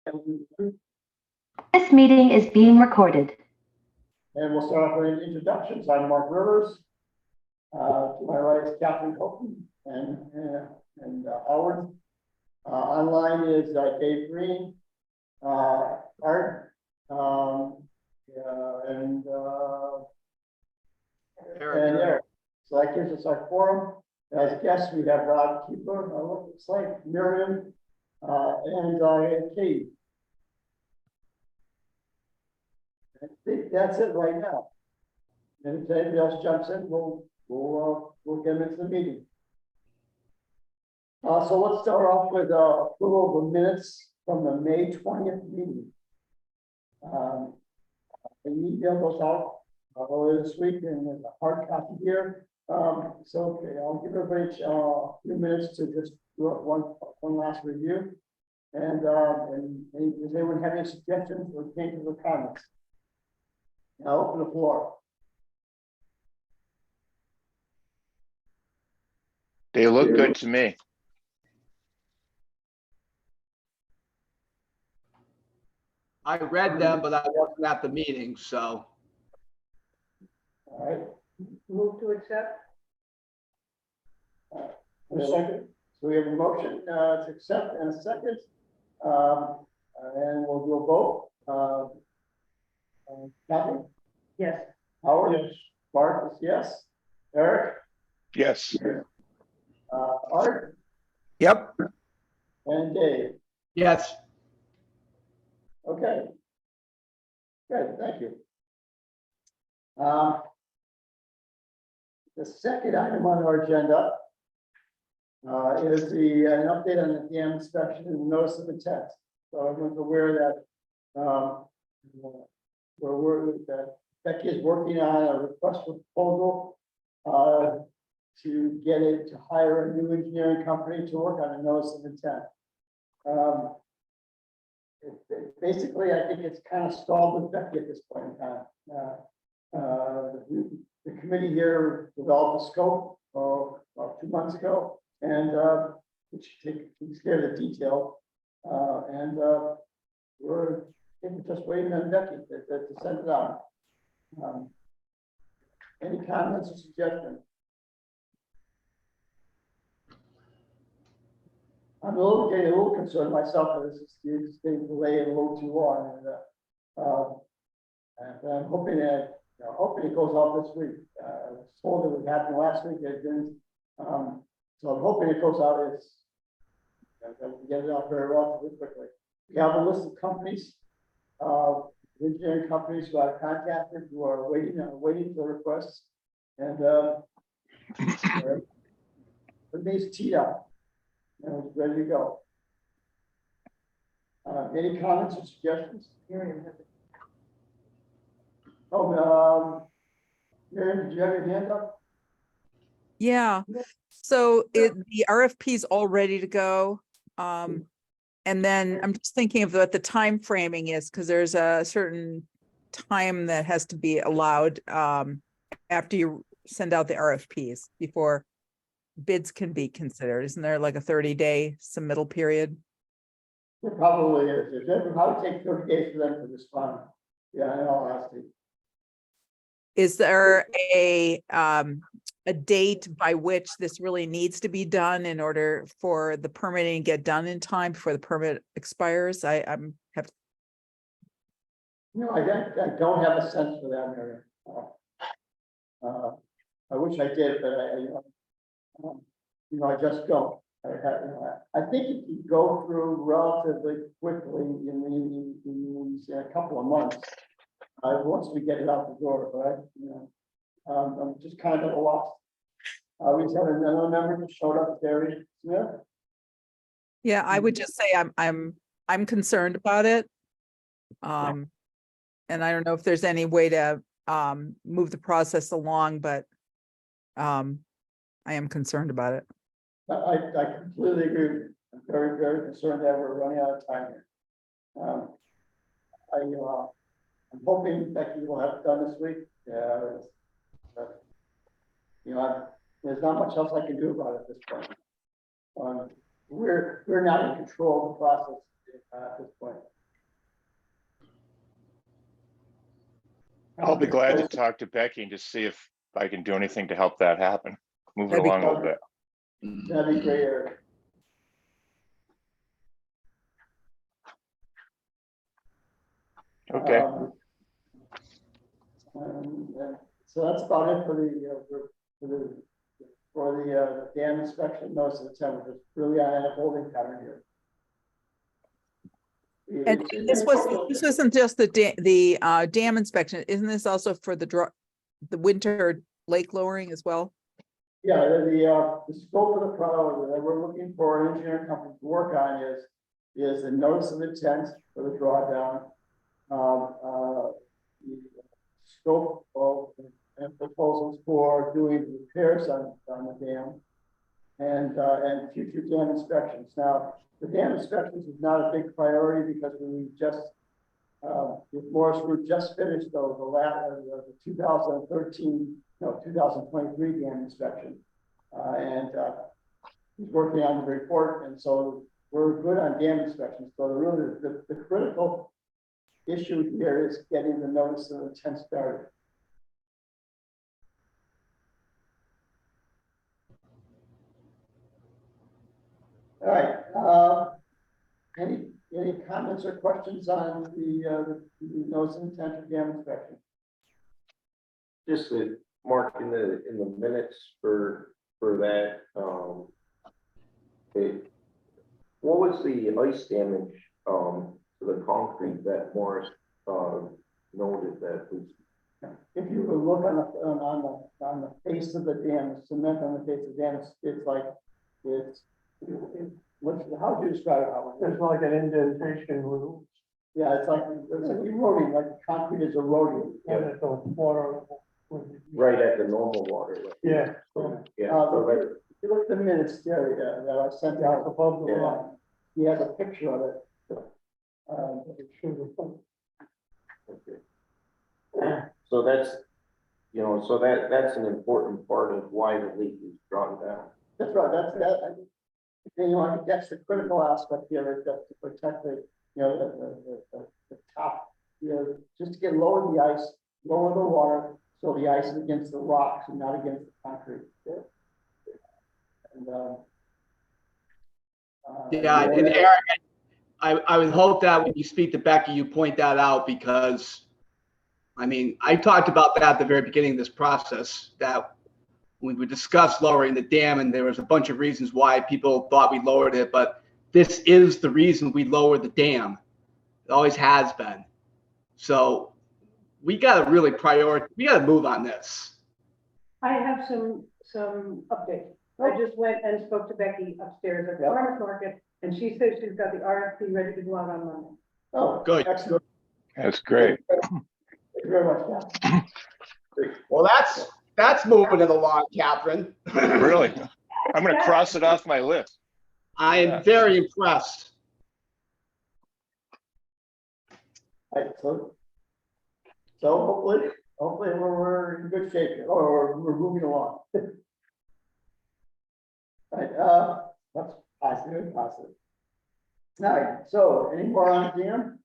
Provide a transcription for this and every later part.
This meeting is being recorded. And we'll start off with introductions. I'm Mark Rivers. To my right is Catherine Copeland and Howard. Online is Dave Green, Art, and Eric. So that gives us our quorum. As guests, we have Rob Keeper, looks like Miriam, and Katie. I think that's it right now. And if anybody else jumps in, we'll get into the meeting. So let's start off with approval of the minutes from the May 20th meeting. The email goes out earlier this week, and there's a hard copy here. So okay, I'll give everybody a few minutes to just do one last review. And does anyone have any suggestions or changes or comments? I'll open the floor. They look good to me. I read them, but I wasn't at the meeting, so. All right. Move to accept. A second. So we have a motion to accept and a second. And we'll do a vote. Kathy? Yes. Howard? Yes. Mark is yes. Eric? Yes. Art? Yep. And Dave? Yes. Okay. Good, thank you. The second item on our agenda is an update on the dam inspection and notice of intent. So everyone's aware that that Becky is working on a request for proposal to get it to hire a new engineering company to work on a notice of intent. Basically, I think it's kind of stalled with Becky at this point in time. The committee here developed a scope about 2 months ago, and which takes care of the detail. We're just waiting on Becky to send it out. Any comments or suggestions? I'm getting a little concerned myself that this is getting delayed a little too long, and I'm hoping that hoping it goes out this week. I was told it would happen last week. It didn't, so I'm hoping it goes out. That we can get it out very relatively quickly. We have a list of companies, engineering companies who I've contacted who are waiting for requests, and everything's teed up. And it's ready to go. Any comments or suggestions? Miriam has it. Oh, Miriam, did you have your hand up? Yeah, so the RFP is all ready to go. And then I'm just thinking of what the time framing is, because there's a certain time that has to be allowed after you send out the RFPs before bids can be considered. Isn't there like a 30-day submittal period? It probably is. It would probably take 30 days for them to respond. Yeah, in all honesty. Is there a date by which this really needs to be done in order for the permitting to get done in time before the permit expires? I don't have a sense for that, Miriam. I wish I did, but I just don't. I think if you go through relatively quickly in a couple of months, once we get it out the door, but I'm just kind of at a loss. We just had another member that showed up, Gary Smith. Yeah, I would just say I'm concerned about it. And I don't know if there's any way to move the process along, but I am concerned about it. I completely agree. I'm very, very concerned that we're running out of time here. I'm hoping Becky will have it done this week. But, there's not much else I can do about it at this point. We're not in control of the process at this point. I'll be glad to talk to Becky and just see if I can do anything to help that happen. Move it That'd be along a little bit. That'd be great, Eric. Okay, So that's about it for the dam inspection notice of intent. We're just really on a holding pattern here. And this wasn't just the dam inspection, isn't this also for the winter lake lowering as well? Yeah, the scope of the project that we're looking for an engineering company to work on is a notice of intent for the drawdown. The scope of and proposals for doing repairs on the dam and future dam inspections. Now, the dam inspections is not a big priority because we just with Morris Group just finished the 2023 dam inspection, and he's working on the report, and so we're good on dam inspections. So the critical issue here is getting the notice of intent started. All right. Any comments or questions on the notice of intent for dam inspection? Just to mark in the minutes for that, what was the ice damage to the concrete that Morris noted that was? If you would look on the face of the dam, the cement on the face of the dam, it's like how would you describe it, Howard? There's like an indentation with, Yeah, it's like eroding, like the concrete is eroding. and it's a water. Right at the normal water. Yeah. Yeah. So that, If you look at the minutes there that I sent out above the line, he has a picture of it. okay. So that's, so that's an important part of why the leak is drawn down. That's right. That's the critical aspect here, is just to protect the top, just to get lower the ice, lower the water, so the ice is against the rocks and not against the concrete. And, And Eric, I would hope that when you speak to Becky, you point that out, because I mean, I talked about that at the very beginning of this process, that when we discussed lowering the dam, and there was a bunch of reasons why people thought we lowered it, but this is the reason we lowered the dam. It always has been. So we got to really we got to move on this. I have some updates. I just went and spoke to Becky upstairs at the farmer's market, and she said she's got the RFP ready to go out on Monday. Oh, Good. excellent. that's great. Thank you very much, John. Well, that's moving it along, Catherine. Really? I'm gonna cross it off my list. I am very impressed. Right, so hopefully we're in good shape here, or we're moving along. Right, that's positive. All right, so any more on the dam?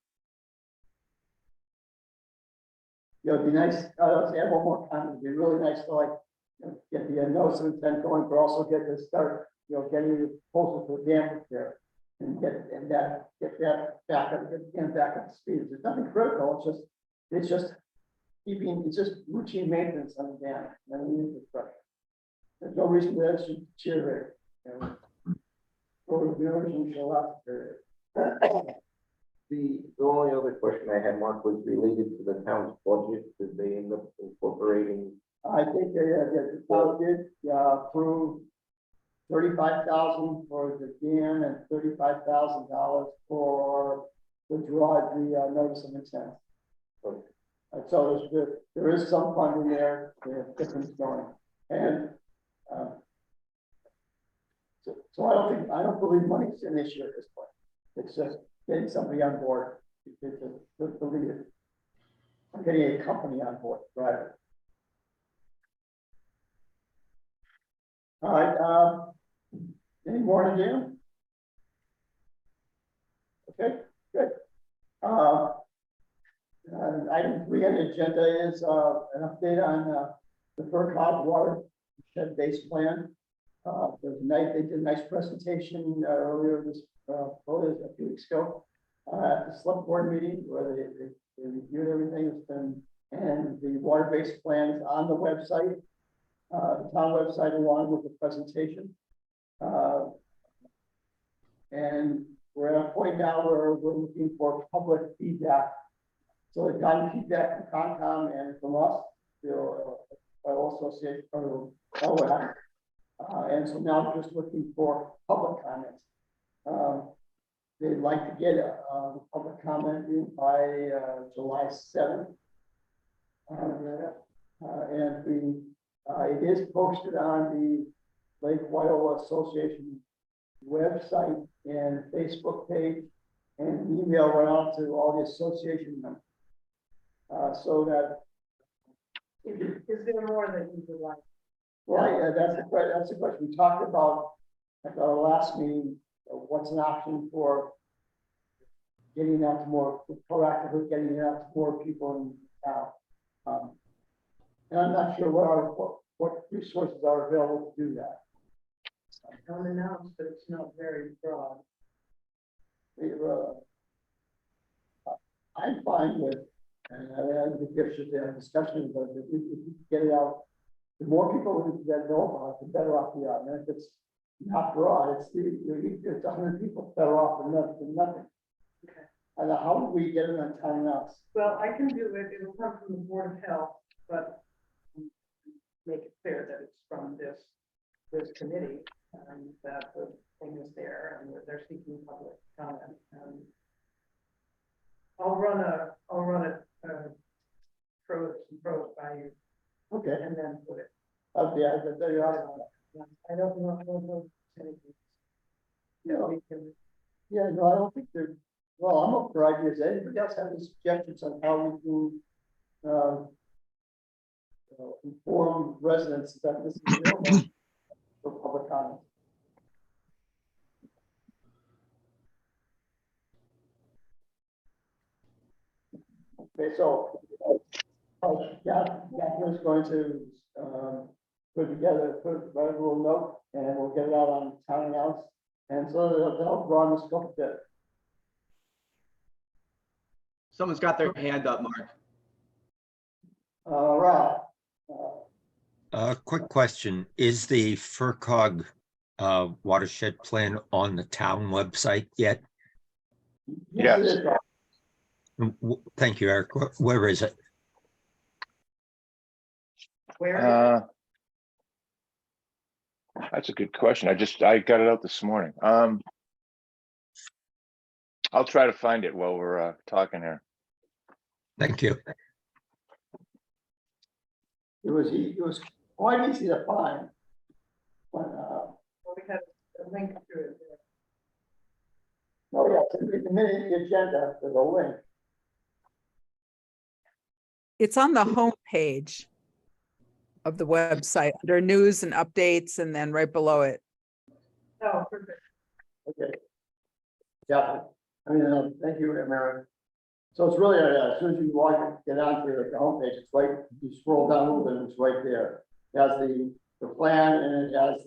It'd be nice, let's add one more comment. It'd be really nice to get the notice of intent going, but also get to start, getting the proposal for the dam repair and get that back up, get back up to speed. There's nothing critical. It's just routine maintenance on the dam and the infrastructure. There's no reason that should deteriorate. Or the erosion shall not deteriorate. The only other question I had, Mark, was related to the town's budget. Did they end up incorporating? I think the town did approve $35,000 for the dam and $35,000 for the notice of intent. Okay. So there is some funding there, difference going, and so I don't believe money's an issue at this point. It's just getting somebody on board to lead it. I'm getting a company on board, right? All right. Any more to do? Okay, good. Item 3 on the agenda is an update on the FERC water shed base plan. They did a nice presentation earlier a few weeks ago at the select board meeting where they reviewed everything that's been, and the water base plan is on the website, the town website, along with the presentation. And we're at a point now where we're looking for public feedback. So we've gotten feedback from Concom and from us, the Oil Association, or OWAC. And so now we're just looking for public comments. They'd like to get public comment in by July 7th. And it is posted on the Lake Wyola Association website and Facebook page, and email went out to all the association members. So that Is there more that you would like? right, that's the question. We talked about at our last meeting, what's an option for getting out to more proactively getting it out to more people in town. And I'm not sure what resources are available to do that. Unannounced, but it's not very broad. I'm fine with, and I think there should be a discussion, but if you get it out, the more people that know about it, the better off we are. And if it's not broad, it's 100 people better off than nothing. Okay. And how do we get it on town else? Well, I can do it. It will come from the Board of Health, but make it clear that it's from this committee, and that the thing is there, and that they're seeking public comment. I'll run a pros by you, Okay. and then put it. Yeah, there you are. I don't know anything. Yeah. We can. Yeah, no, I don't think they're, well, I'm up for ideas. Anybody else have any suggestions on how we can inform residents that this is available for public comment? Okay, so Catherine's going to put write a little note, and we'll get it out on town house, and so that'll broaden the scope a bit. Someone's got their hand up, Mark. Rob. Quick question. Is the FERCog watershed plan on the town website yet? Yes. It Yes. is, Rob. Thank you, Eric. Where is it? Where? That's a good question. I got it out this morning. I'll try to find it while we're talking here. Thank you. It was quite easy to find. But, Well, we had a link to it. oh yeah, it's in the agenda, there's a link. It's on the home page of the website under news and updates, and then right below it. Oh, perfect. Okay. Yeah, I mean, thank you, Mary. So it's really, as soon as you get onto the homepage, it's right, you scroll down a little bit, and it's right there. It has the plan, and it has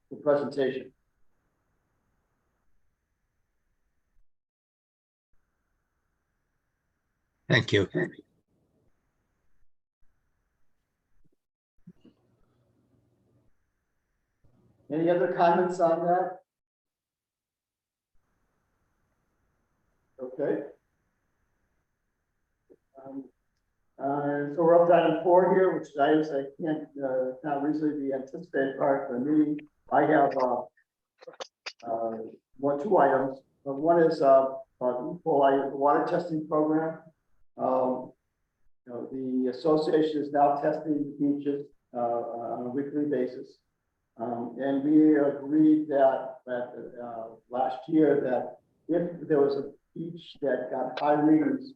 the presentation. Thank you. Any other comments on that? Okay. So we're up to item 4 here, which I can't not reasonably be anticipated part of the meeting. I have two items. One is water testing program. The association is now testing beaches on a weekly basis. And we agreed that last year that if there was a beach that got high readings,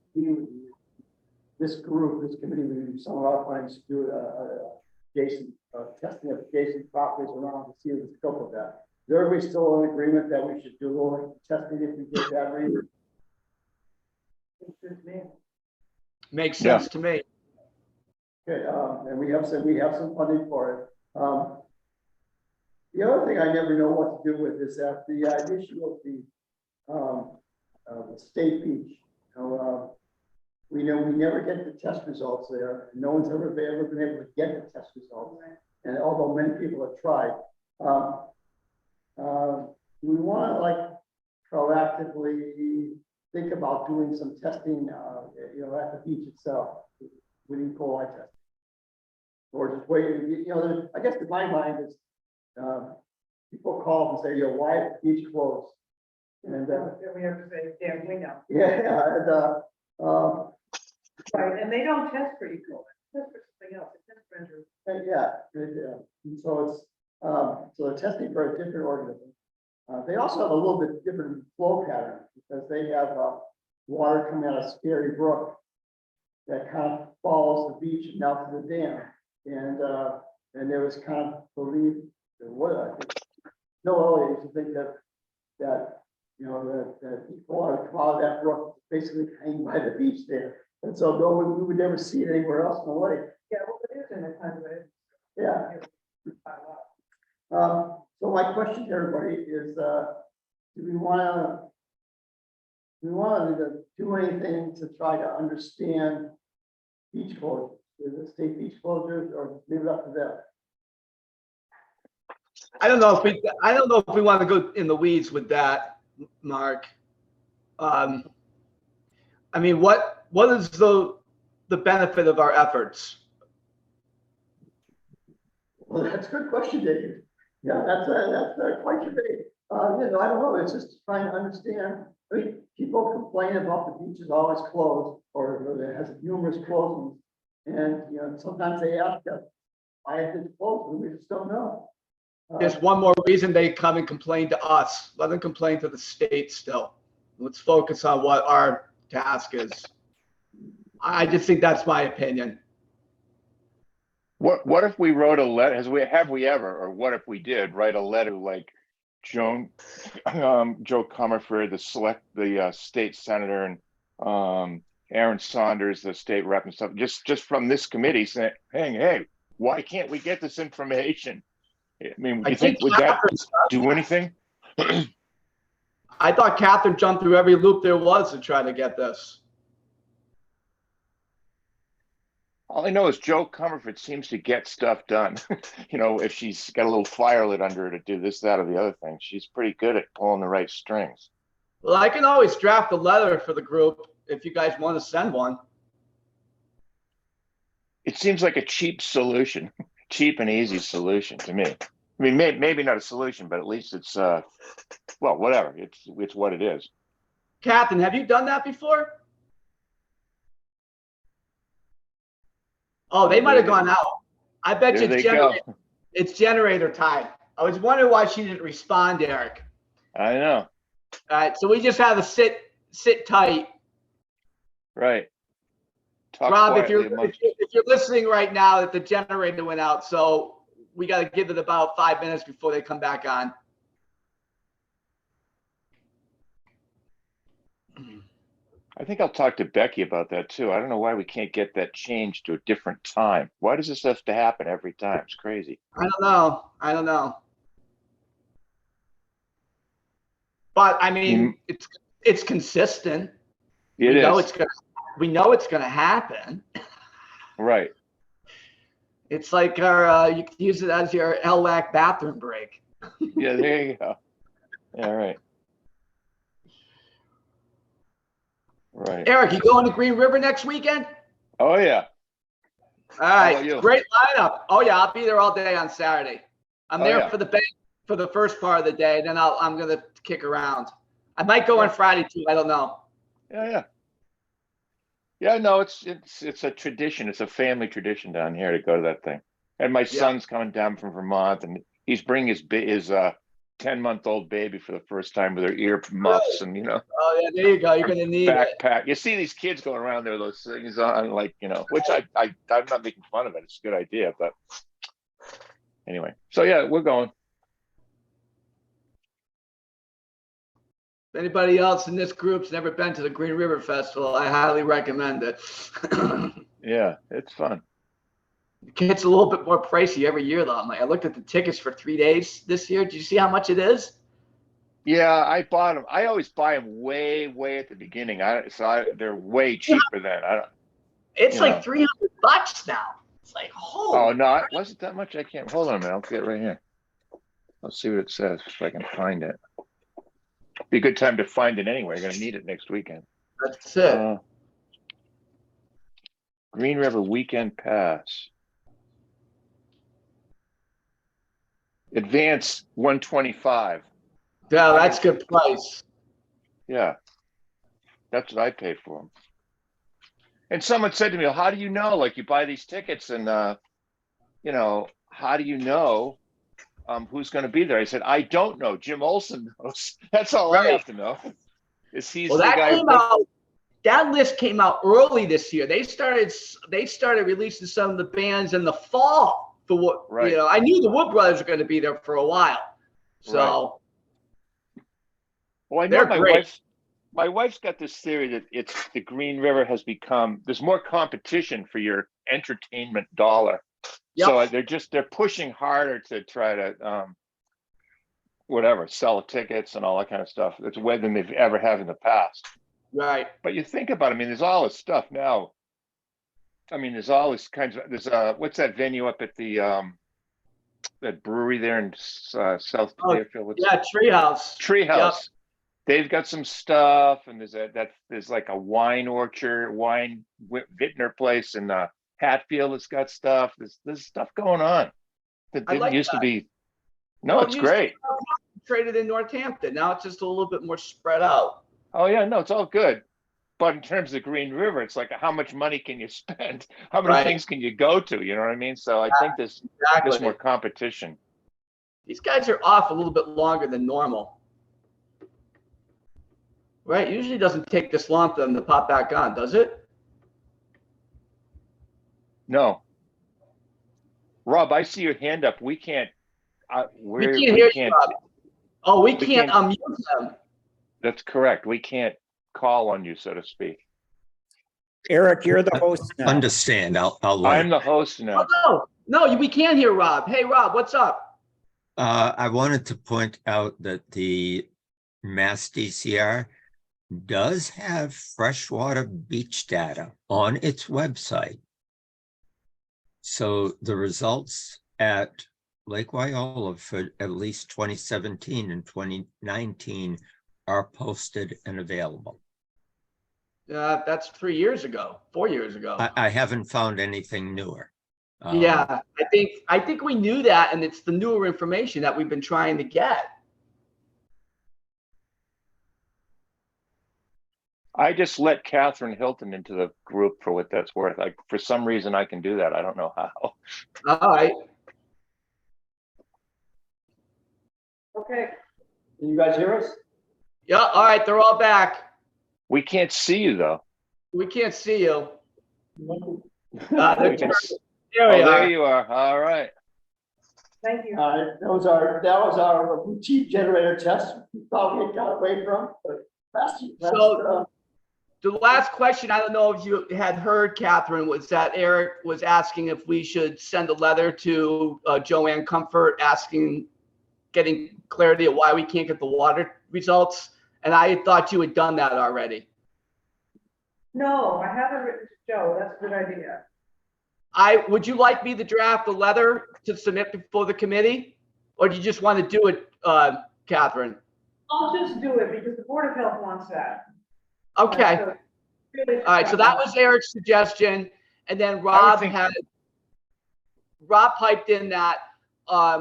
this committee would use some of our funds to do testing of adjacent properties around to see the scope of that. everybody still in agreement that we should do testing if we get that reason? It's just me. Makes Yeah. sense to me. Okay, and we have some funding for it. The other thing I never know what to do with is that the issue of the state beach. We know we never get the test results there. No one's ever been able to get the test results. And although many people have tried, we want to like proactively think about doing some testing, at the beach itself, with E. coli testing. Or just wait, I guess in my mind is, people call and say, why is the beach closed? And, Then we have to say, damn, we know. yeah, and, Right, and they don't test for E. coli, they test for something else, they test for injury. yeah. And so it's, so they're testing for a different organism. They also have a little bit different flow pattern because they have, water coming out of Scary Brook that kind of follows the beach and out to the dam. And there was kind of believed, I think, no, I used to think that that water come out of that brook basically hanging by the beach there. And so we would never see it anywhere else in the lake. Yeah, well, it is in a kind of way. Yeah. So my question to everybody is, do we want to do anything to try to understand beach closures, the state beach closures, or leave it up to them? I don't know if we want to go in the weeds with that, Mark. I mean, what is the benefit of our efforts? Well, that's a good question, David. Yeah, that's quite debate. I don't know. It's just trying to understand. I mean, people complain about the beach is always closed, or it has numerous closings, and sometimes they ask us why is it closed, and we just don't know. Just one more reason they come and complain to us. Let them complain to the state still. Let's focus on what our task is. I just think that's my opinion. What if we wrote a letter, have we ever, or what if we did write a letter like Joe Comerford, the state senator, and Aaron Saunders, the state rep and stuff, just from this committee saying, hey, why can't we get this information? I mean, would that do anything? I thought Catherine jumped through every loop there was to try to get this. All I know is Joe Comerford seems to get stuff done. If she's got a little fire lit under her to do this, that, or the other thing, she's pretty good at pulling the right strings. Well, I can always draft a letter for the group if you guys want to send one. It seems like a cheap solution, cheap and easy solution to me. I mean, maybe not a solution, but at least it's, well, whatever. It's what it is. Catherine, have you done that before? Oh, they might have gone out. I bet you it's generator time. I was wondering why she didn't respond, Eric. I know. All right, so we just have to sit tight. Right. Talk Rob, if quietly you're listening right now, that the generator went out, so we got to give it about 5 minutes before they come back on. I think I'll talk to Becky about that too. I don't know why we can't get that changed to a different time. Why does this have to happen every time? It's crazy. I don't know. But I mean, it's consistent. We know it's gonna happen. Right. It's like you can use it as your LWAC bathroom break. Yeah, there you go. Yeah, right. Right. Eric, you going to Green River next weekend? Oh yeah. All How right, about you? great lineup. Oh yeah, I'll be there all day on Saturday. I'm there for the bank for the first part of the day, then I'm gonna kick around. I might go on Friday too. I don't know. Yeah. Yeah, no, it's a tradition. It's a family tradition down here to go to that thing. And my son's coming down from Vermont, and he's bringing his 10-month-old baby for the first time with her ear muffs and Oh yeah, there you go. You're gonna need backpack. You see these kids going around there, those things on, which I'm not making fun of it. It's a good idea, but anyway. So yeah, we're going. If anybody else in this group's never been to the Green River Festival, I highly recommend it. Yeah, it's fun. It's a little bit more pricey every year though. I looked at the tickets for 3 days this year. Do you see how much it is? Yeah, I bought them. I always buy them way, way at the beginning. They're way cheaper then. I don't. It's You like know. $300 now. It's like, Oh holy. no, was it that much? I can't. Hold on a minute. I'll get it right here. I'll see what it says if I can find it. Be a good time to find it anyway. You're gonna need it next weekend. That's it. Green River Weekend Pass. Advance 125. Yeah, that's good price. Yeah, that's what I paid for them. And someone said to me, well, how do you know? Like you buy these tickets and, you know, how do you know who's going to be there? I said, I don't know. Jim Olson knows. That's all I have to know. Is he's Well, the that guy came out. That list came out early this year. They started releasing some of the bands in the fall for what, Right. you know, I knew the Wood Brothers were going to be there for a while. So well, I know they're my great. wife's got this theory that it's the Green River has become, there's more competition for your entertainment dollar. Yep. So they're pushing harder to try to, whatever, sell tickets and all that kind of stuff. It's way than they've ever have in the past. Right. But you think about it, I mean, there's all this stuff now. I mean, there's all these kinds of, there's what's that venue up at the that brewery there in South Clearfield? Yeah, Treehouse. Treehouse. Yep. They've got some stuff, and there's like a wine orchard, vintner place in Hatfield that's got stuff. There's stuff going on that I didn't like used to that. be. No, Well, it's used to great. be concentrated in Northampton. Now it's just a little bit more spread out. Oh yeah, no, it's all good. But in terms of Green River, it's like how much money can you spend? How many Right. things can you go to? You know what I mean? So I think there's more competition. These guys are off a little bit longer than normal. Right? Usually doesn't take this long for them to pop back on, does it? No. Rob, I see your hand up. We can't. We can't hear you, Rob. Oh, we can't unmute them. That's correct. We can't call on you, so to speak. Eric, you're the host now. Understand, I'll I'm learn. the host now. Oh, no, we can't hear Rob. Hey, Rob, what's up? I wanted to point out that the Mass DCR does have freshwater beach data on its website. So the results at Lake Wyola for at least 2017 and 2019 are posted and available. That's 3 years ago, 4 years ago. I haven't found anything newer. Yeah, I think we knew that, and it's the newer information that we've been trying to get. I just let Catherine Hilton into the group for what that's worth. Like for some reason I can do that. I don't know how. All right. Okay, Can you guys hear us? Yeah, all right, they're all back. We can't see you though. We can't see you. We There can we there are. you are. All right. thank you. That was our routine generator test. We thought we had got away from, but The last question, I don't know if you had heard, Catherine, was that Eric was asking if we should send a letter to Joanne Comfort getting clarity of why we can't get the water results. And I thought you had done that already. No, I haven't written to Joe. That's a good idea. Would you like me to draft a letter to submit before the committee? Or do you just want to do it, Catherine? I'll just do it because the Board of Health wants that. Okay. So, really, All right, so that was Eric's suggestion, and then Rob piped in that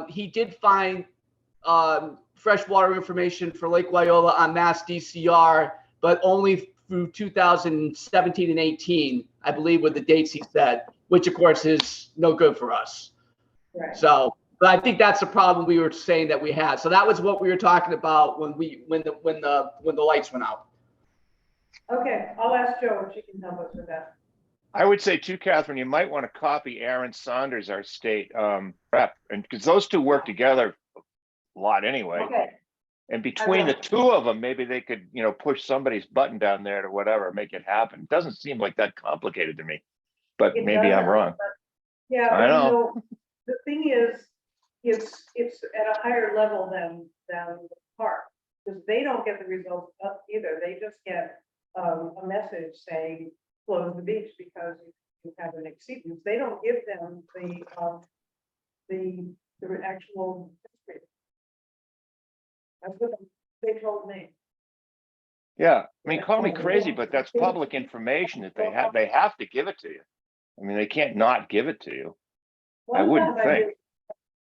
he did find freshwater information for Lake Wyola on Mass DCR, but only through 2017 and 18, I believe, were the dates he said, which of course is no good for us. Right. So, but I think that's the problem we were saying that we had. So that was what we were talking about when the lights went out. Okay, I'll ask Joe if she can help us with that. I would say too, Catherine, you might want to copy Aaron Saunders, our state rep, and because those two work together a lot anyway. Okay. And between the two of them, maybe they could, you know, push somebody's button down there to whatever, make it happen. Doesn't seem like that complicated to me, but It maybe I'm doesn't, wrong. but- Yeah, I but you know. know, the thing is, it's at a higher level than the park. Because they don't get the results up either. They just get a message saying, close the beach because you have an exceedance. They don't give them the actual history. That's what they told me. Yeah, I mean, call me crazy, but that's public information that they have to give it to you. I mean, they can't not give it to you. I One wouldn't time I think.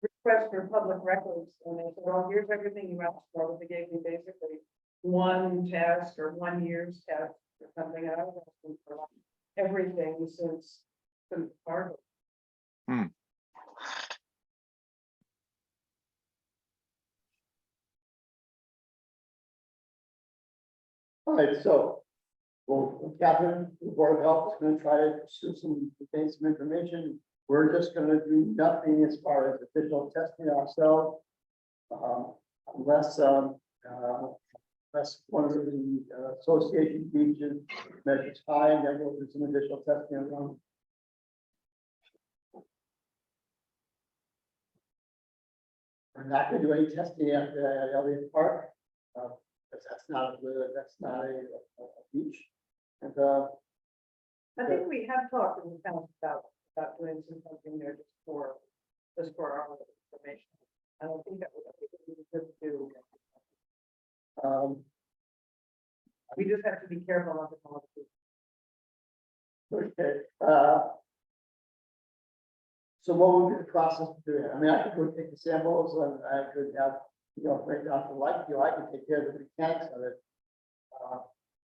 did request for public records, and they said, oh, here's everything you asked for, but they gave me basically one test or 1 year's test or something, and I was asking for like everything since Harvard. All right, so, well, Catherine, the Board of Health is gonna try to pursue obtain some information. We're just gonna do nothing as far as official testing ourselves. Unless one of the association beaches measures high, and then we'll do some additional testing around. We're not gonna do any testing at Elliott Park, because that's not a beach. And, I think we have talked in the past about doing something there just for our information. I don't think that would be good to do. We just have to be careful of the policy. okay, so what would be the process to do it? I mean, I could go take the samples and I could have, you know, break down the light, you know, I can take care of the mechanics of it.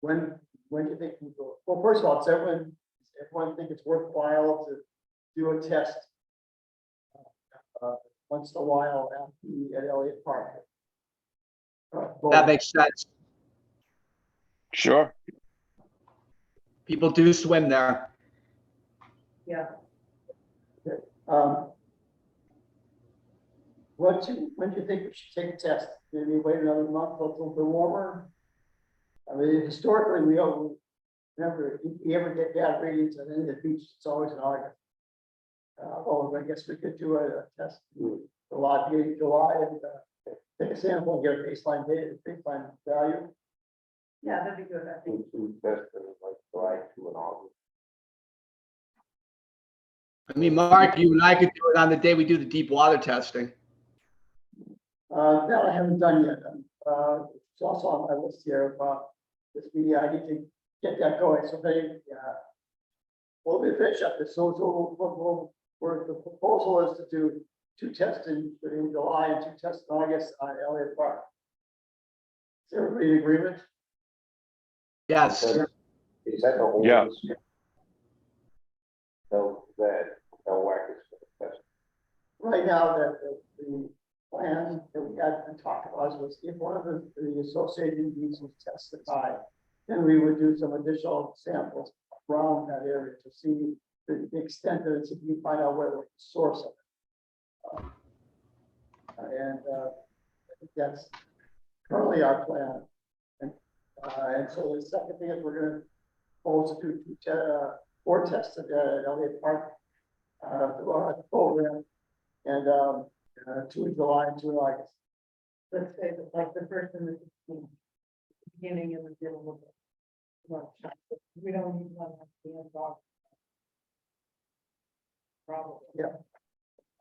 When do you think we go? Well, first of all, does everyone think it's worthwhile to do a test once in a while at Elliott Park? That makes sense. Sure. People do swim there. Yeah. When do you think we should take a test? Maybe wait another month, till it's a little bit warmer? I mean, historically, we don't, remember, if you ever get bad readings at the end of the beach, it's always in August. I guess we could do a test in July, and take a sample and get a baseline data, baseline value. Yeah, that'd be good, I think. Two tests in like July, 2 and August. I mean, Mark, you and I could do it on the day we do the deep water testing. That I haven't done yet. It's also on my list here, this meeting, I need to get that going, so we'll finish up this, so the proposal is to do 2 tests in July and 2 tests in August on Elliott Park. Is everybody in agreement? Yes. Is that the whole? Yeah. So that, whack is for the test. Right now, the plan that we had to talk about was if one of the associated users tested high, then we would do some additional samples around that area to see the extent that it's, if we find out where the source of it. I think that's currently our plan. And so the second thing is we're going to propose to do 4 tests at Elliott Park through our program, and 2 in July and 2 in August. Let's say that like the first and the 16th, beginning and the middle of it. We don't need one at the end of probably. Yeah.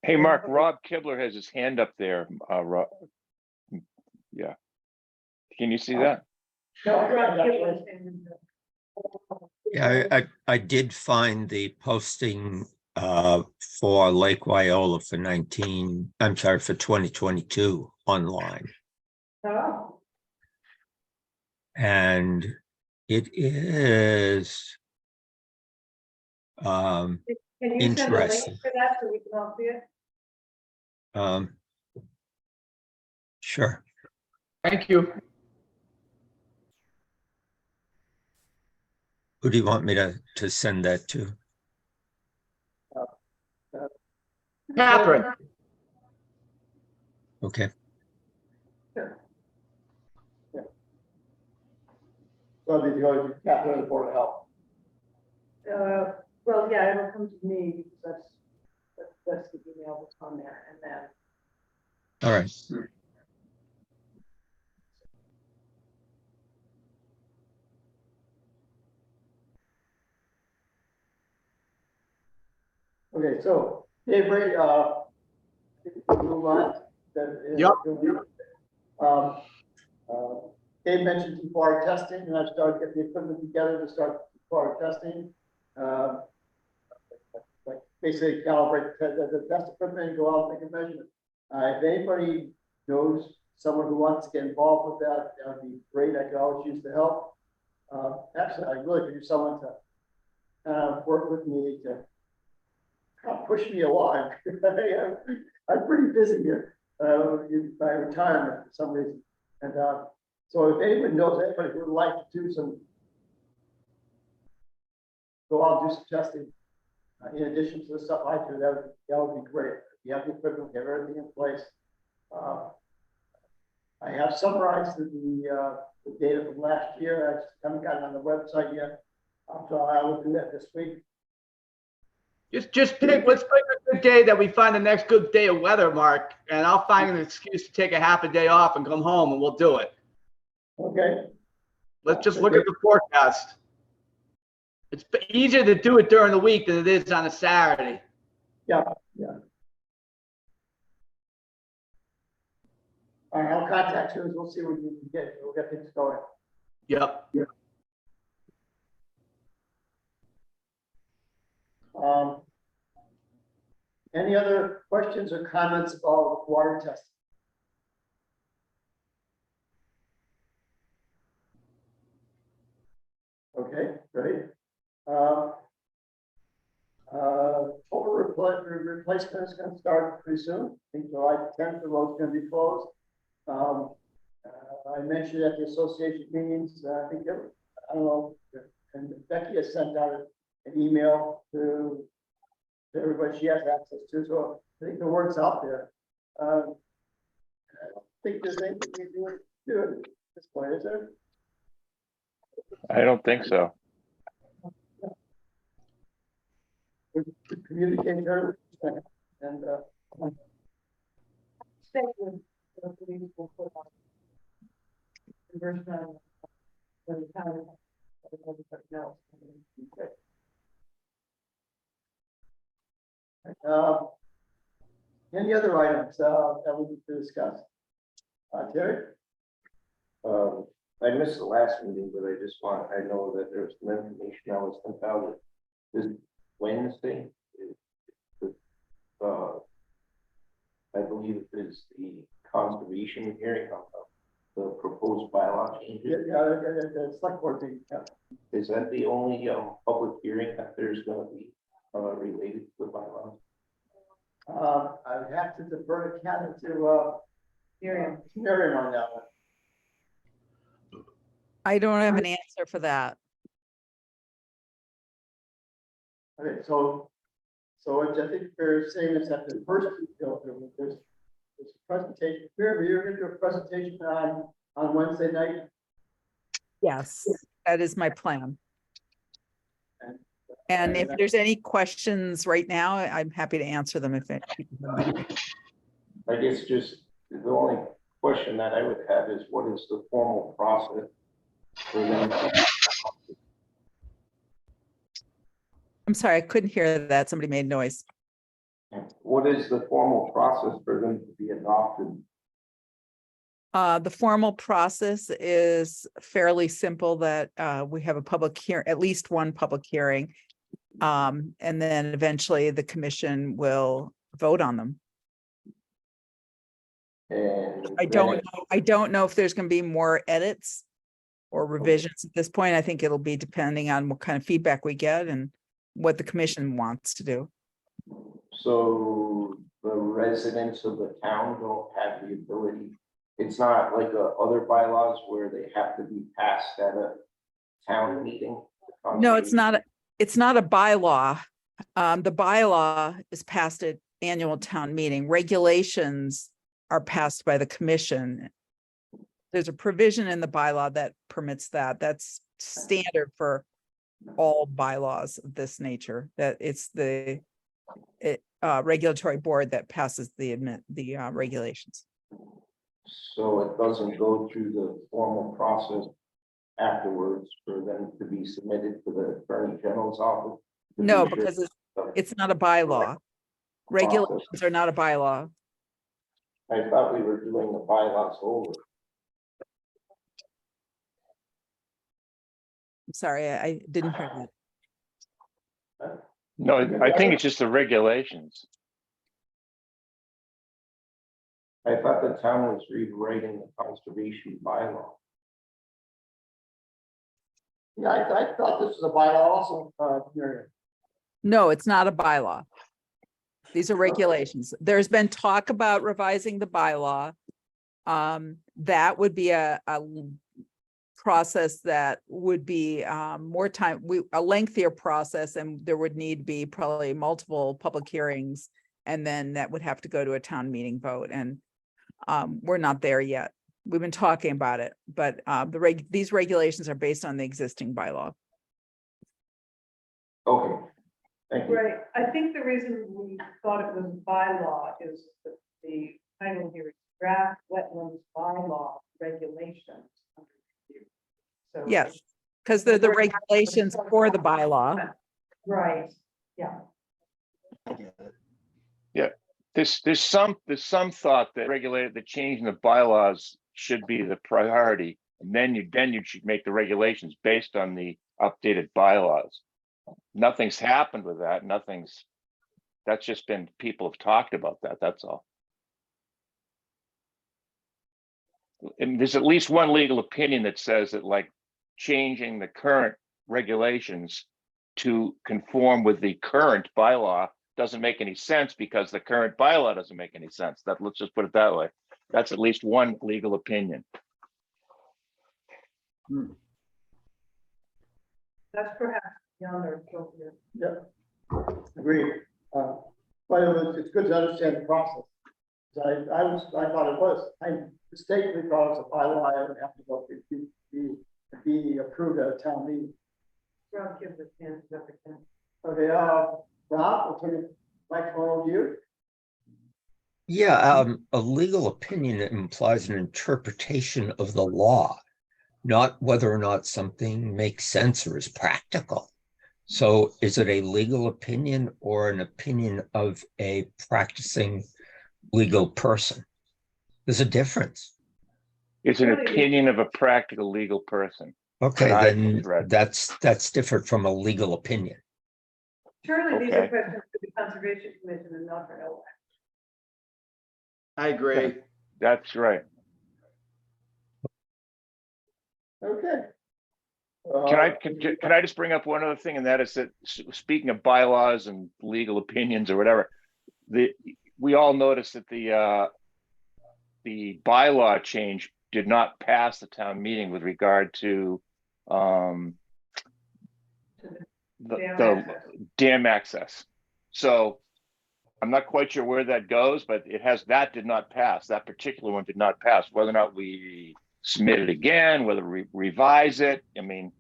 Hey, Mark, Rob Kibler has his hand up there. Rob. Yeah. Can you see that? Yeah, I did find the posting for Lake Wyola for 2022 online. Oh, And it is can you send a link interesting. for that so we can all see it? Sure. Thank you. Who do you want me to send that to? Catherine. Okay. Sure. something to go to Catherine, the Board of Health. Well, yeah, it'll come to me because that's the email that's on there, and then All right. Okay, so Dave, Ray, move on. Yep. Dave mentioned T4 testing, and I've started getting the equipment together to start T4 testing. Like basically calibrate the test equipment and go out and make a measurement. If anybody knows someone who wants to get involved with that, that would be great. I could always use the help. Actually, I really could use someone to work with me to push me along. I'm pretty busy here by retirement for some reason. And so if anyone knows anybody who would like to do some, go out and do some testing, in addition to the stuff I do, that would be great. You have the equipment, we have everything in place. I have summarized the data from last year. I just haven't gotten on the website yet. So I will do that this week. Just pick, let's pick a good day that we find the next good day of weather, Mark, and I'll find an excuse to take a half a day off and come home and we'll do it. Okay. Let's just look at the forecast. It's easier to do it during the week than it is on a Saturday. Yeah, yeah. All right, I'll contact you and we'll see what we can get. We'll get things going. Yep. Any other questions or comments about water testing? Okay, great. Total replacement is going to start pretty soon. I think July 10th, the road's going to be closed. I mentioned at the association meetings, I think, I don't know, and Becky has sent out an email to everybody she has access to, so I think the word's out there. I don't think there's anything we can do at this point, is there? I don't think so. We communicate her and state with the police will put on conversion on the town, everybody knows. Any other items that we need to discuss? Terry? I missed the last meeting, but I know that there's some information I was sent out this Wednesday. I believe it is the conservation hearing of the proposed bylaw changes. Yeah, the select board meeting. Yeah. Is that the only public hearing that there's going to be related to the bylaws? I would have to defer to Ken to Miriam on that one. I don't have an answer for that. Okay, so what I think they're saying is that the first, there's a presentation. Miriam, you're going to do a presentation on Wednesday night. Yes, that is my plan. And if there's any questions right now, I'm happy to answer them if it. I guess just the only question that I would have is what is the formal process for them? I'm sorry, I couldn't hear that. Somebody made noise. What is the formal process for them to be adopted? The formal process is fairly simple that we have a public hearing, at least one public hearing. And then eventually the commission will vote on them. And I don't know if there's going to be more edits or revisions at this point. I think it'll be depending on what kind of feedback we get and what the commission wants to do. So the residents of the town don't have the ability. It's not like other bylaws where they have to be passed at a town meeting. No, it's not. It's not a bylaw. The bylaw is passed at annual town meeting. Regulations are passed by the commission. There's a provision in the bylaw that permits that. That's standard for all bylaws of this nature, that it's the regulatory board that passes the regulations. So it doesn't go through the formal process afterwards for them to be submitted to the Attorney General's office? to No, be sure because the it's not a bylaw. Regulations are not a bylaw. I thought we were doing the bylaws over. I'm sorry, I didn't hear that. No, I think it's just the regulations. I thought the town was rewriting the conservation bylaw. Yeah, I thought this was a bylaw also, Mary. No, it's not a bylaw. These are regulations. There's been talk about revising the bylaw. That would be a process that would be more time, a lengthier process, and there would need to be probably multiple public hearings. And then that would have to go to a town meeting vote, and we're not there yet. We've been talking about it, but these regulations are based on the existing bylaw. Okay, thank you. Right, I think the reason we thought it was bylaw is that the title here is draft wetlands bylaw regulations. So. Yes, because they're the regulations for the bylaw. Right, yeah. There's some thought that changing the bylaws should be the priority, and then you should make the regulations based on the updated bylaws. Nothing's happened with that. That's just been, people have talked about that. That's all. And there's at least one legal opinion that says that, like, changing the current regulations to conform with the current bylaw doesn't make any sense, because the current bylaw doesn't make any sense. Let's just put it that way. That's at least one legal opinion. That's perhaps beyond our scope here. Yeah, agreed. But it's good to understand the process. I thought it was, I mistakenly thought it was a bylaw, I would have to go be approved at a town meeting. Rob gives us hands up again. Okay, Rob, we'll turn the microphone over to you. Yeah, a legal opinion implies an interpretation of the law, not whether or not something makes sense or is practical. So is it a legal opinion or an opinion of a practicing legal person? There's a difference. It's an opinion of a practical legal person. Okay, that I've then read. that's different from a legal opinion. Surely these are Okay. questions for the Conservation Commission and not for LWAC. I agree. That's right. Okay. Can I just bring up one other thing, and that is that, speaking of bylaws and legal opinions or whatever, we all noticed that the bylaw change did not pass the town meeting with regard to the dam access. So I'm not quite sure where that goes, but that did not pass. That particular one did not pass. Whether or not we submit it again, whether we revise it, I mean,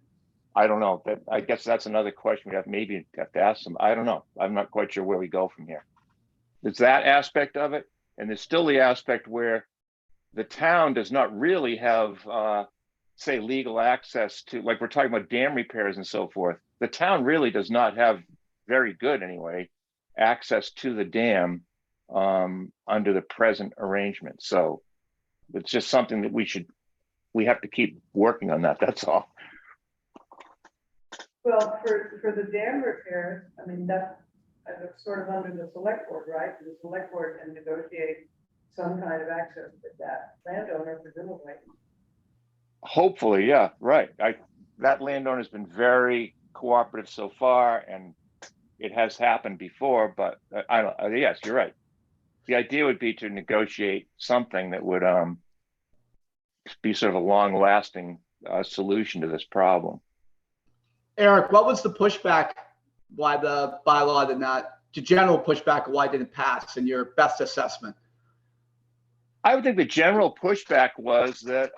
I don't know. I guess that's another question we maybe have to ask them. I don't know. I'm not quite sure where we go from here. There's that aspect of it, and there's still the aspect where the town does not really have, say, legal access to, like, we're talking about dam repairs and so forth. The town really does not have very good, anyway, access to the dam under the present arrangement. So it's just something that we have to keep working on that. That's all. Well, for the dam repairs, I mean, that's sort of under the select board, right? The select board can negotiate some kind of access with that landowner, presumably. Hopefully, yeah, right. That landowner's been very cooperative so far, and it has happened before, but I don't, yes, you're right. The idea would be to negotiate something that would be sort of a long-lasting solution to this problem. Eric, what was the pushback why the bylaw did not, the general pushback why it didn't pass in your best assessment? I would think the general pushback was that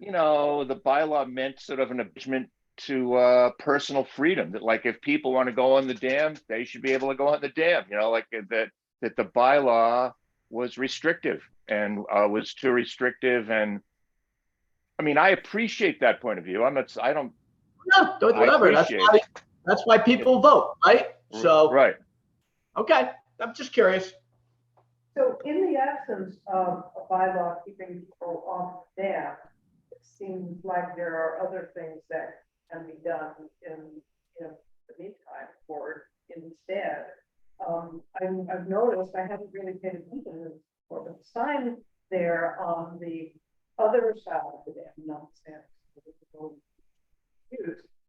you know, the bylaw meant sort of an abridgment to personal freedom, that like if people want to go on the dam, they should be able to go on the dam, you know, like that the bylaw was restrictive and was too restrictive. And I mean, I appreciate that point of view. I don't, No, whatever. appreciate That's why people vote, right? So, right. okay, I'm just curious. So in the absence of a bylaw keeping people off the dam, it seems like there are other things that can be done in, the meantime or instead. I've noticed, I haven't really paid attention to this before, but the sign there on the other side of the dam, not the dam,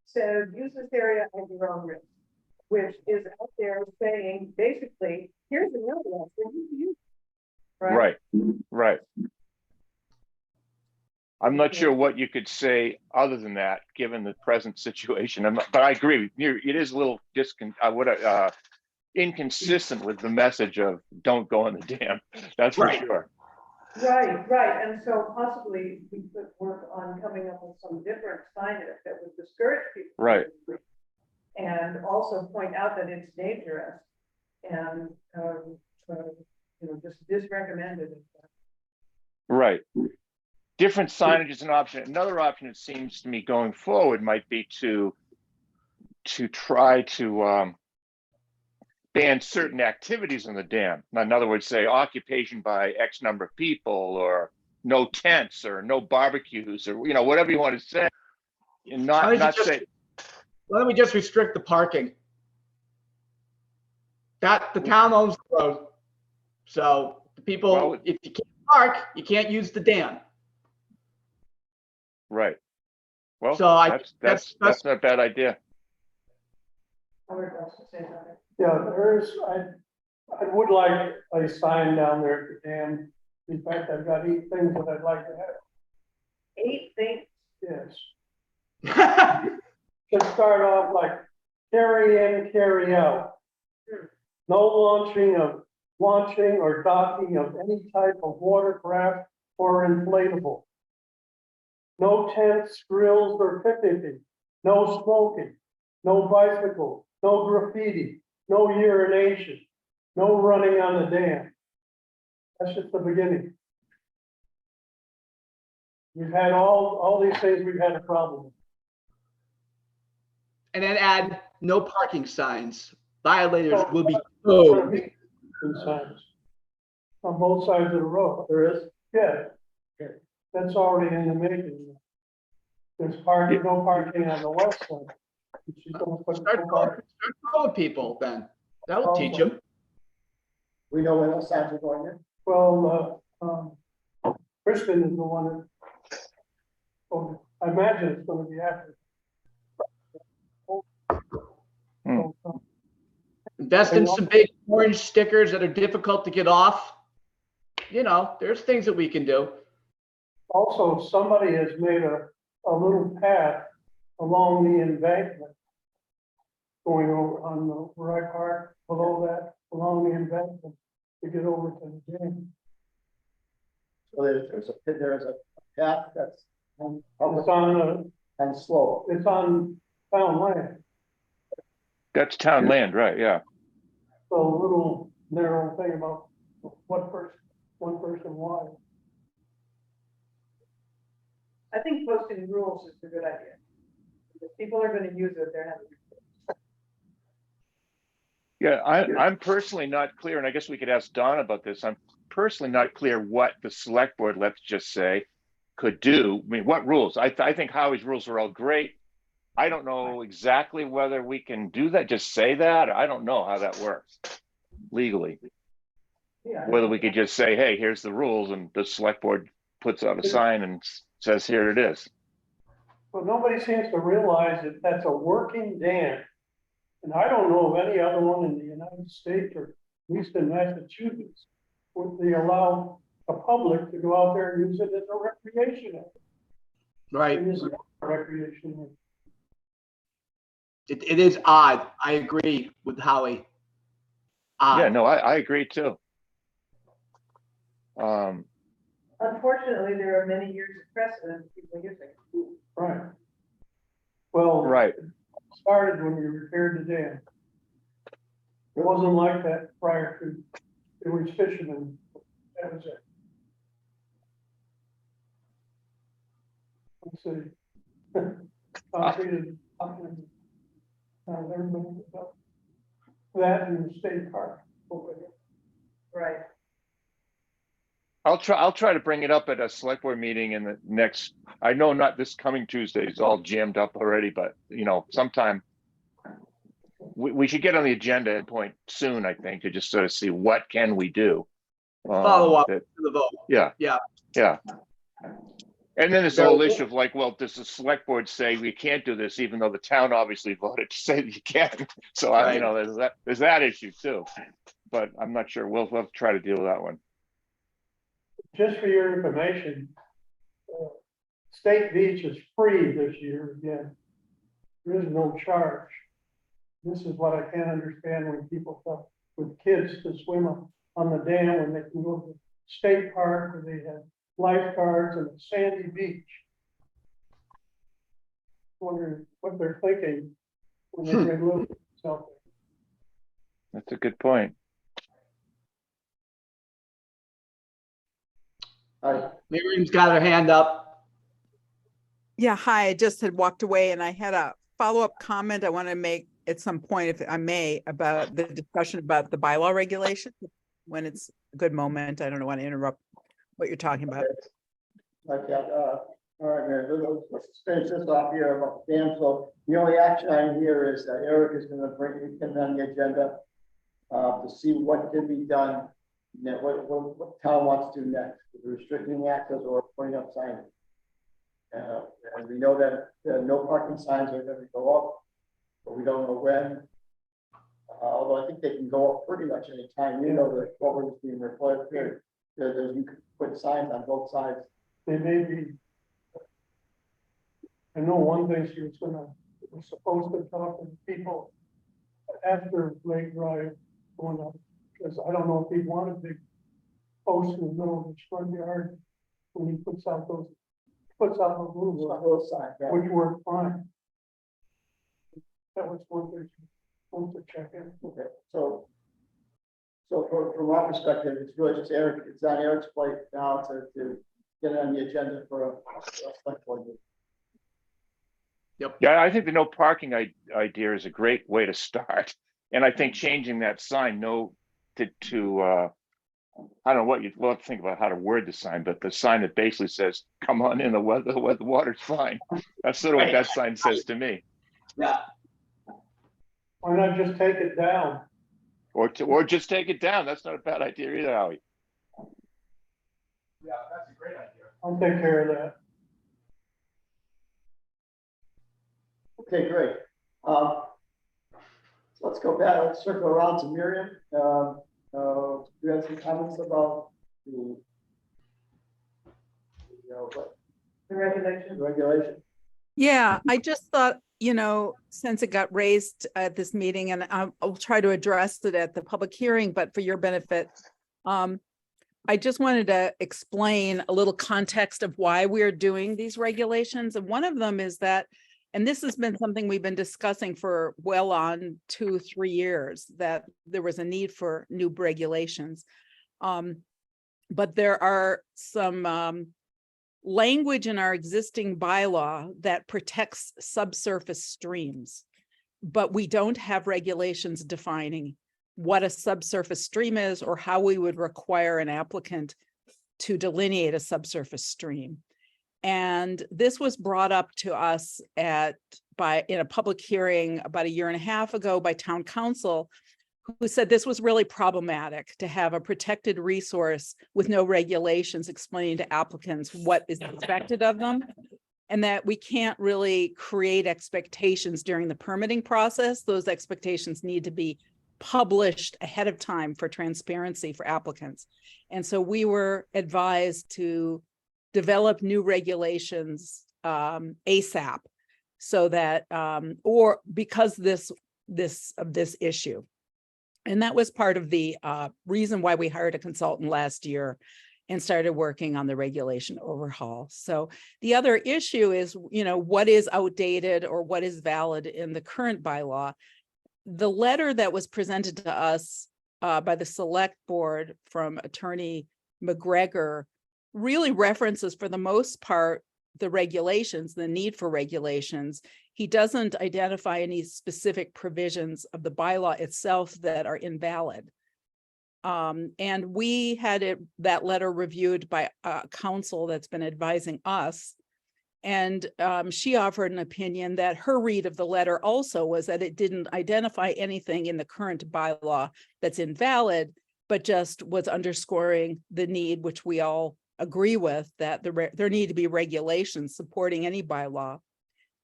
says use this area at your own risk, which is out there saying basically, here's another one for you to use. Right, right. I'm not sure what you could say other than that, given the present situation. But I agree with you. It is a little inconsistent with the message of don't go in the dam. That's for sure. Right. And so possibly we could work on coming up with some different signage that would discourage people. Right. And also point out that it's dangerous and, just disrecommended. Right. Different signage is an option. Another option, it seems to me, going forward might be to try to ban certain activities on the dam. In other words, say occupation by X number of people, or no tents, or no barbecues, or whatever you want to say, and not say. Why don't we just restrict the parking? That the town owns the road, so the people, if you can't park, you can't use the dam. Right. Well, so that's not a bad idea. Yeah, I would like a sign down there at the dam. In fact, I've got 8 things that I'd like to have. 8 things? Yes. Should start off like carry in, carry out. No launching or docking of any type of watercraft or inflatable. No tents, grills, or picnicking. No smoking. No bicycles. No graffiti. No urination. No running on the dam. That's just the beginning. We've had all these things we've had a problem with. And then add no parking signs. Violators will be Signs on both sides of the road. There is? Yeah. That's already in the making. There's no parking on the west side. Start calling people then. That will teach them. We know when those signs are going in? Well, Kristen is the one that, I imagine it's gonna be after. Invest in some big orange stickers that are difficult to get off. There's things that we can do. Also, somebody has made a little path along the embankment going over on the right part below that, along the embankment to get over to the dam. So there's a path that's and slow. It's on town land. That's town land, right? Yeah. So a little narrow thing about one person wide. I think posting rules is a good idea. If people are going to use it, they're having. Yeah, I'm personally not clear, and I guess we could ask Don about this. I'm personally not clear what the select board, let's just say, could do. I mean, what rules? I think Howie's rules are all great. I don't know exactly whether we can do that, just say that. I don't know how that works legally. Yeah. Whether we could just say, hey, here's the rules, and the select board puts out a sign and says, here it is. Well, nobody seems to realize that that's a working dam. And I don't know of any other one in the United States, or at least in Massachusetts, would they allow the public to go out there and use it as a recreation area. Right. It is a recreation area. It is odd. I agree with Howie. Odd. Yeah, no, I agree too. Unfortunately, there are many years of precedent for people using it. Right. Well. Right. Started when we repaired the dam. It wasn't like that prior to, it was fishermen, that was it. Let's see. Concreted, everybody, that in the state park over there. Right. I'll try to bring it up at a select board meeting in the next, I know not this coming Tuesday, it's all jammed up already, but you know, sometime. We should get on the agenda point soon, I think, to just sort of see what can we do. Follow up that- to the vote. Yeah. Yeah. Yeah. And then there's the whole issue of like, well, does the select board say we can't do this, even though the town obviously voted to say that you can? So I, you Right. know, there's that issue too. But I'm not sure. We'll have to try to deal with that one. Just for your information, State Beach is free this year again. There is no charge. This is what I can't understand when people come with kids to swim on the dam when they can go to the state park where they have lifeguards and a sandy beach. Wondering what they're thinking when they bring little kids out there. That's a good point. Miriam's got her hand up. Yeah, hi, I just had walked away and I had a follow-up comment I want to make at some point, if I may, about the discussion about the bylaw regulation, when it's a good moment. I don't want to interrupt what you're talking about. Okay, all right, man, let's finish this off here about the dam. So the only action item here is that Eric is gonna bring it on the agenda to see what can be done, what town wants to do next, restricting access or putting up signage. And we know that no parking signs are gonna go up, but we don't know when. Although I think they can go up pretty much any time, you know, that what was being required here, you could put signs on both sides. They may be. I know one thing she was supposed to talk to people after Lake Drive going up, because I don't know if he wanted big posts in the middle of his front yard when he puts out those little signs, which work fine. That was one thing she supposed to check in. Okay, so from our perspective, it's really just Eric, it's on Eric's plate now to get it on the agenda for a select board meeting. Yeah, I think the no parking idea is a great way to start. And I think changing that sign to I don't know what we'll have to think about how to word the sign, but the sign that basically says, come on in, the water's fine. That's sort of what that sign says to me. Yeah. Why not just take it down? Or just take it down. That's not a bad idea either, Howie. Yeah, that's a great idea. I'll take care of that. Okay, great. Let's go back, let's circle around to Miriam. You had some comments about the regulation. Yeah, I just thought, since it got raised at this meeting, and I'll try to address it at the public hearing, but for your benefit, I just wanted to explain a little context of why we're doing these regulations. And one of them is that, and this has been something we've been discussing for well on 2-3 years, that there was a need for new regulations. But there are some language in our existing bylaw that protects subsurface streams, but we don't have regulations defining what a subsurface stream is or how we would require an applicant to delineate a subsurface stream. And this was brought up to us in a public hearing about 1.5 years ago by town council, who said this was really problematic to have a protected resource with no regulations explaining to applicants what is expected of them, and that we can't really create expectations during the permitting process. Those expectations need to be published ahead of time for transparency for applicants. And so we were advised to develop new regulations ASAP, so that or because of this issue. And that was part of the reason why we hired a consultant last year and started working on the regulation overhaul. So the other issue is, what is outdated or what is valid in the current bylaw. The letter that was presented to us by the select board from Attorney McGregor really references, for the most part, the regulations, the need for regulations. He doesn't identify any specific provisions of the bylaw itself that are invalid. And we had that letter reviewed by counsel that's been advising us. And she offered an opinion that her read of the letter also was that it didn't identify anything in the current bylaw that's invalid, but just was underscoring the need, which we all agree with, that there need to be regulations supporting any bylaw.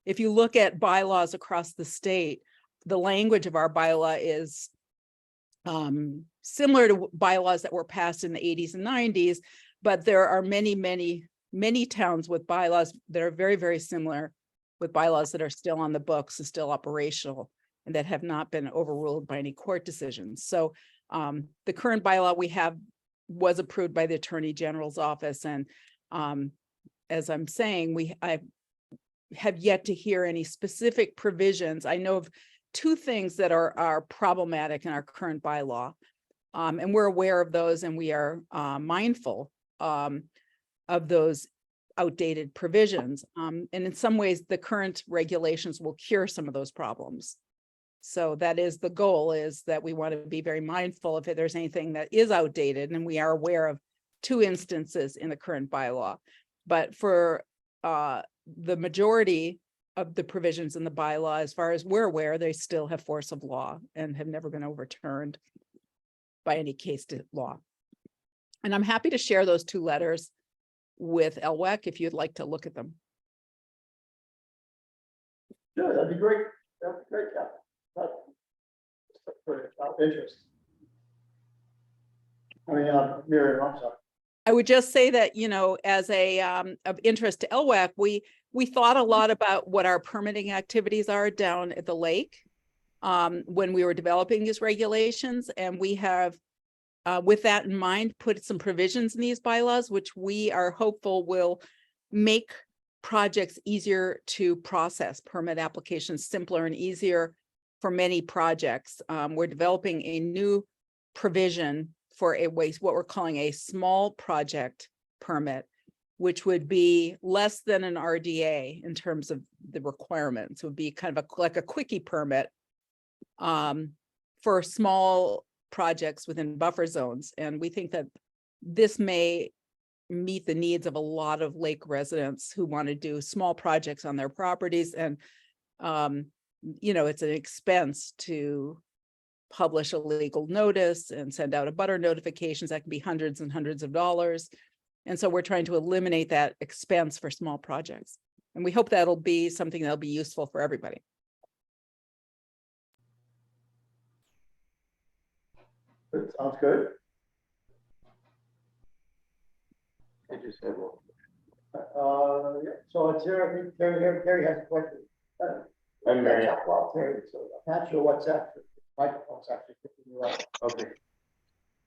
If you look at bylaws across the state, the language of our bylaw is similar to bylaws that were passed in the 80s and 90s, but there are many towns with bylaws that are very, very similar, with bylaws that are still on the books and still operational and that have not been overruled by any court decisions. So the current bylaw we have was approved by the Attorney General's office. And as I'm saying, I have yet to hear any specific provisions. I know of two things that are problematic in our current bylaw. And we're aware of those, and we are mindful of those outdated provisions. And in some ways, the current regulations will cure some of those problems. So that is the goal, is that we want to be very mindful if there's anything that is outdated, and we are aware of two instances in the current bylaw. But for the majority of the provisions in the bylaw, as far as we're aware, they still have force of law and have never been overturned by any case to law. And I'm happy to share those two letters with LWEC if you'd like to look at them. Sure, that'd be great. That'd be great, Captain. For interest. I mean, Miriam, I'm sorry. I would just say that, as a of interest to LWEC, we thought a lot about what our permitting activities are down at the lake when we were developing these regulations, and we have, with that in mind, put some provisions in these bylaws, which we are hopeful will make projects easier to process, permit applications simpler and easier for many projects. We're developing a new provision for what we're calling a small project permit, which would be less than an RDA in terms of the requirements. It would be kind of like a quickie permit for small projects within buffer zones. And we think that this may meet the needs of a lot of lake residents who want to do small projects on their properties. And, it's an expense to publish a legal notice and send out abutter notifications. That can be hundreds and hundreds of dollars. And so we're trying to eliminate that expense for small projects. And we hope that'll be something that'll be useful for everybody. That sounds good. I just have one. Yeah, so it's here, I think Terry has a question. I'm Mary. Well, Terry, so I'm not sure what's after. Microphone's actually picking you up. Okay.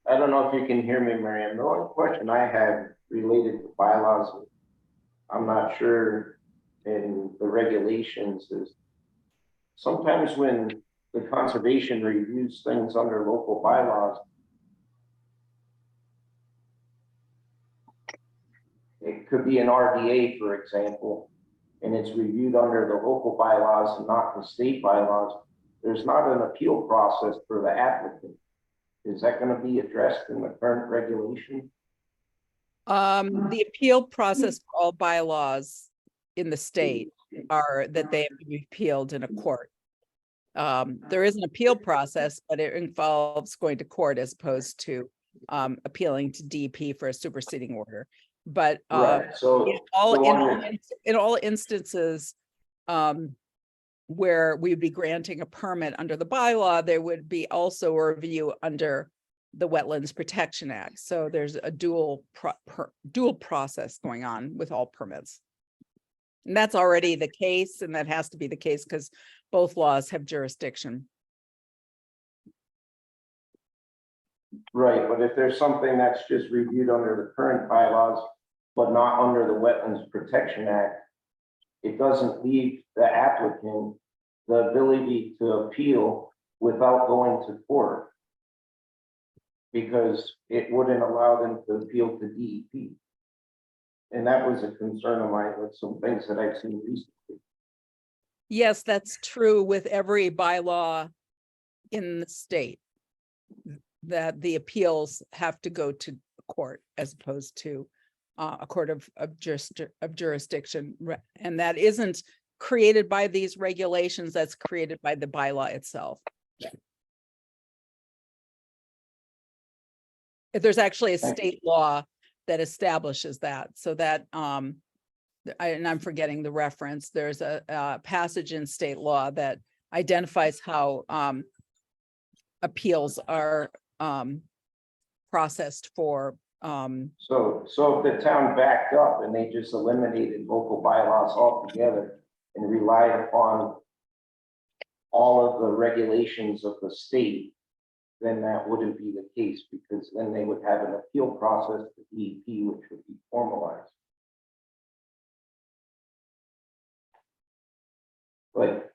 I don't know if you can hear me, Miriam. The only question I had related to bylaws, I'm not sure in the regulations, is sometimes when the conservation reviews things under local bylaws, it could be an RDA, for example, and it's reviewed under the local bylaws and not the state bylaws. There's not an appeal process for the applicant. Is that going to be addressed in the current regulation? The appeal process for all bylaws in the state are that they have to be appealed in a court. There is an appeal process, but it involves going to court as opposed to appealing to DP for a superseding order. But Right. So in all instances where we would be granting a permit under the bylaw, there would be also a review under the Wetlands Protection Act. So there's a dual process going on with all permits. And that's already the case, and that has to be the case because both laws have jurisdiction. Right, but if there's something that's just reviewed under the current bylaws, but not under the Wetlands Protection Act, it doesn't leave the applicant the ability to appeal without going to court. Because it wouldn't allow them to appeal to DEP. And that was a concern of mine with some things that I've seen recently. Yes, that's true with every bylaw in the state. That the appeals have to go to court as opposed to a court of jurisdiction. And that isn't created by these regulations, that's created by the bylaw itself. If there's actually a state law that establishes that, so that, and I'm forgetting the reference, there's a passage in state law that identifies how appeals are processed for. So if the town backed up and they just eliminated local bylaws altogether and relied upon all of the regulations of the state, then that wouldn't be the case, because then they would have an appeal process to DEP, which would be formalized. But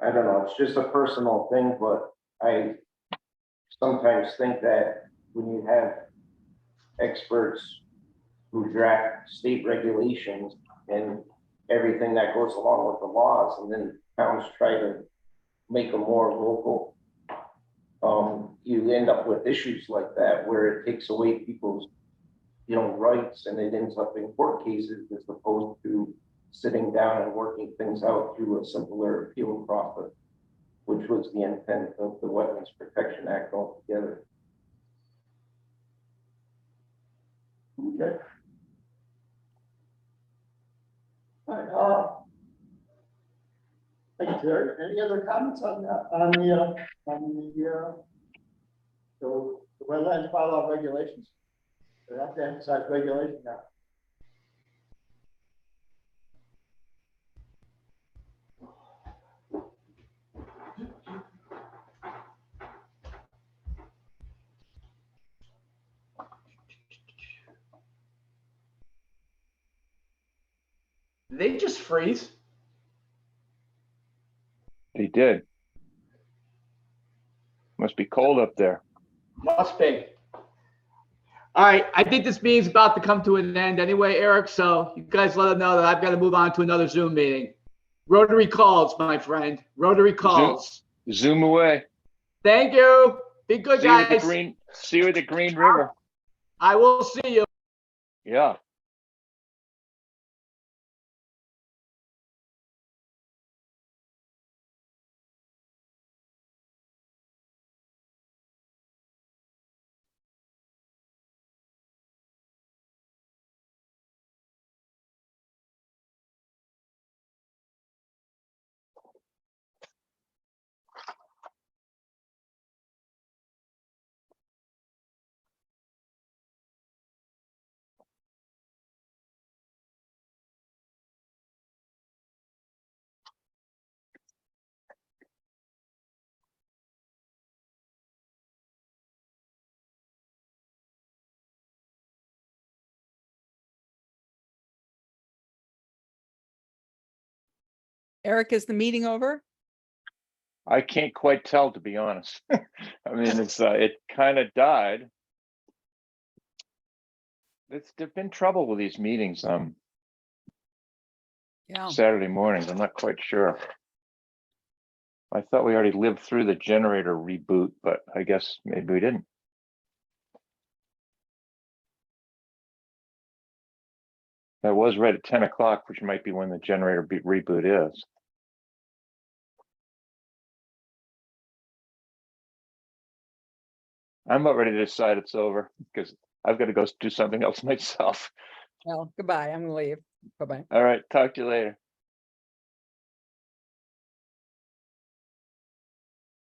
I don't know, it's just a personal thing, but I sometimes think that when you have experts who draft state regulations and everything that goes along with the laws, and then towns try to make them more local, you end up with issues like that where it takes away people's, rights, and it ends up in court cases as opposed to sitting down and working things out through a simpler appeal process, which was the intent of the Wetlands Protection Act altogether. Okay. All right, thank you, Terry. Any other comments on that, the wetlands bylaw regulations? We have to emphasize regulation now. Did they just freeze? They did. Must be cold up there. Must be. All right, I think this meeting's about to come to an end anyway, Eric, so you guys let them know that I've got to move on to another Zoom meeting. Rotary calls, my friend. Rotary calls. Zoom away. Thank you. Be good, See you at the guys. see you at the Green River. I will see you. Yeah. Eric, is the meeting over? I can't quite tell, to be honest. I mean, it kind of died. There've been trouble with these meetings Yeah. Saturday mornings. I'm not quite sure. I thought we already lived through the generator reboot, but I guess maybe we didn't. That was right at 10 o'clock, which might be when the generator reboot is. I'm about ready to decide it's over because I've got to go do something else myself. Well, goodbye. I'm gonna leave. Bye-bye. All right, talk to you later.